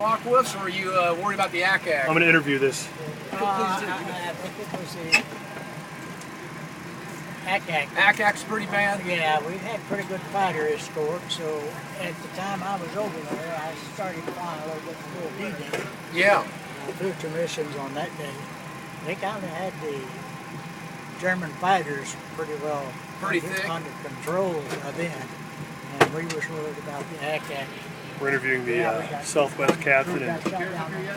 Aquas, or are you worried about the ACAC? I'm going to interview this. I think it was the ACAC. ACAC's pretty bad? Yeah, we had pretty good fighter escort, so at the time I was over there, I started flying a little bit before D-Day. Yeah. I flew 2 missions on that day. They kind of had the German fighters pretty well under control by then, and we was worried about the ACAC. We're interviewing the Southwest captain and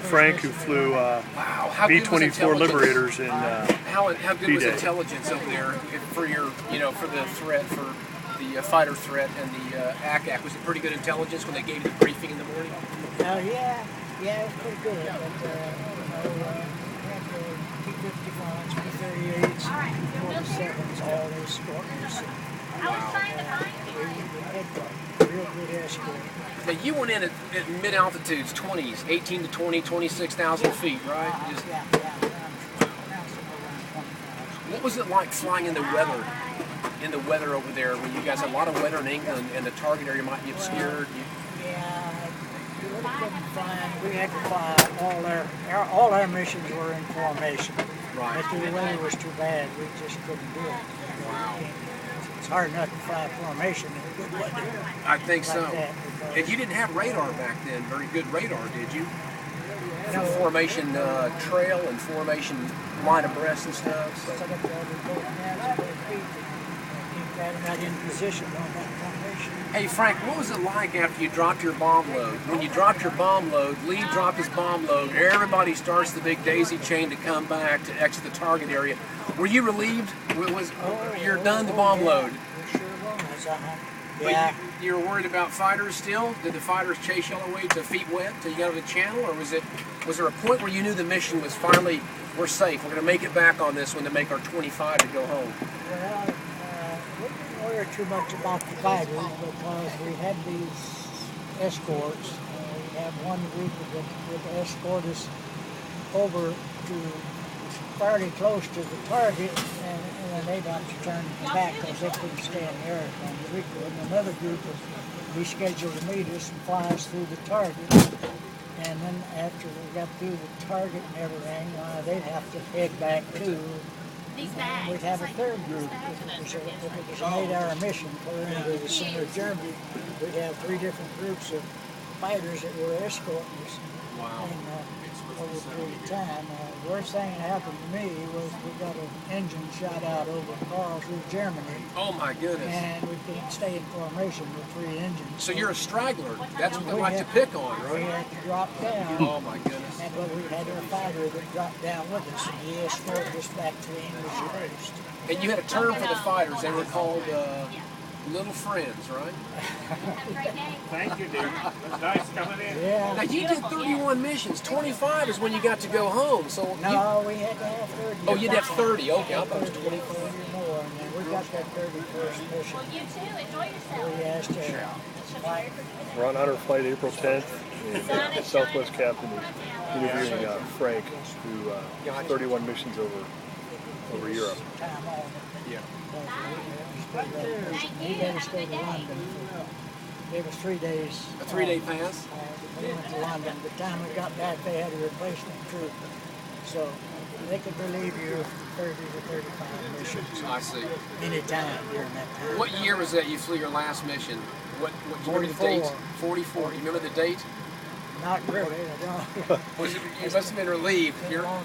Frank, who flew B24 Liberators in how good was intelligence over there for your, for the threat, for the fighter threat and the ACAC? Was it pretty good intelligence when they gave you the briefing in the morning? Yeah, it was pretty good. But we had the P-51s, P-38s, P-47s, all those escorters. We had a real good escort. Now you went in at mid altitudes, 20s, 18 to 20, 26,000 feet, right? Yeah. What was it like flying in the weather over there when you guys had a lot of weather in England and the target area might be obscured? Yeah, you really couldn't fly. We had to fly all our missions were in formation. Right. But the weather was too bad. We just couldn't do it. Wow. It's hard enough to fly formation in good weather. I think so. That, and you didn't have radar back then, very good radar, did you? No. For formation trail and formation line abreast and stuff. So. Set up both navs and both feet and keep that right in position on that formation. Hey Frank, what was it like after you dropped your bomb load? When you dropped your bomb load, Lee dropped his bomb load, everybody starts the big daisy chain to come back to exit the target area. Were you relieved? You're done the bomb load? We sure was. Yeah. But you were worried about fighters still? Did the fighters chase y'all away to feet wet till you got to the channel, or was there a point where you knew the mission was finally, we're safe, we're going to make it back on this one to make our 25 to go home? Well, we didn't worry too much about the fighters because we had these escorts. We had one group that would escort us over to fairly close to the target, and then they'd have to turn back because they couldn't stay in the airplane. We could. And another group would be scheduled to meet us and fly us through the target. And then after we got through the target and everything, they'd have to head back too. And we'd have a third group. If it was an 8-hour mission clear into the center of Germany, we'd have 3 different groups of fighters that were escorting us. Wow. And over a period of time, the worst thing that happened to me was we got an engine shot out over Karlsruhe, Germany. Oh my goodness. And we couldn't stay in formation with 3 engines. So you're a straggler. That's what they like to pick on, right? We had to drop down. Oh my goodness. But we had our fighter that dropped down with us, and he escorted us back to the English base. And you had a term for the fighters. They were called Little Friends, right? Thank you, dude. It's nice coming in. Yeah. Now you did 31 missions. 25 is when you got to go home. So no, we had to have 30. Oh, you'd have 30. Okay, I thought it was 24. More, and then we got that 31st mission. You too. Enjoy yourself. We asked to We're on honor flight April 10th. And the Southwest captain is interviewing Frank, who 31 missions over Europe. time off. Yeah. He let us go to London. Gave us 3 days. A 3-day pass? We went to London. By the time we got back, they had a replacement troop. So they could relieve you of 30 to 35 missions. I see. Any time during that time. What year was that you flew your last mission? What do you remember the date? 44. You remember the date? Not really. I don't. You must have been relieved. You're done.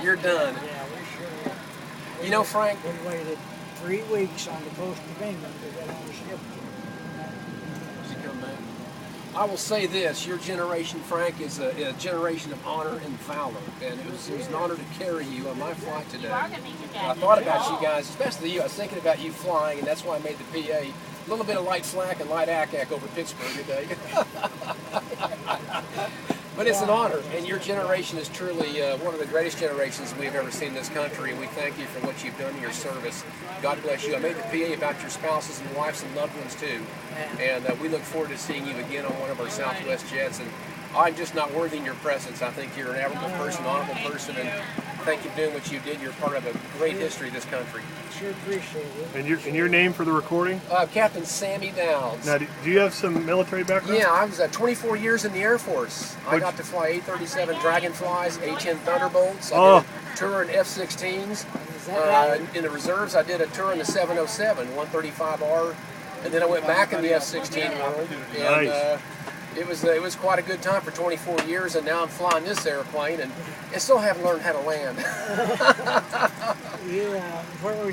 Yeah, we sure. You know, Frank, We waited 3 weeks on the coast of England to get on the ship. I will say this, your generation, Frank, is a generation of honor and valor, and it was an honor to carry you on my flight today. I thought about you guys, especially you. I was thinking about you flying, and that's why I made the PA. A little bit of light slack and light ACAC over Pittsburgh today. But it's an honor, and your generation is truly one of the greatest generations we've ever seen in this country, and we thank you for what you've done in your service. God bless you. I made the PA about your spouses and wives and loved ones too, and we look forward to seeing you again on one of our Southwest jets. And I'm just not worthy in your presence. I think you're an admirable person, honorable person, and thank you for doing what you did. You're part of a great history of this country. Sure appreciate it. And your name for the recording? Captain Sammy Downs. Now, do you have some military background? Yeah, I was 24 years in the Air Force. I got to fly A-37 Dragonflies, A-10 Thunderbolts. I did a tour in F-16s. In the reserves, I did a tour in the 707, 135R, and then I went back in the F-16 world. And, Nice. it was quite a good time for 24 years, and now I'm flying this airplane, and I still haven't learned how to land. Yeah, where were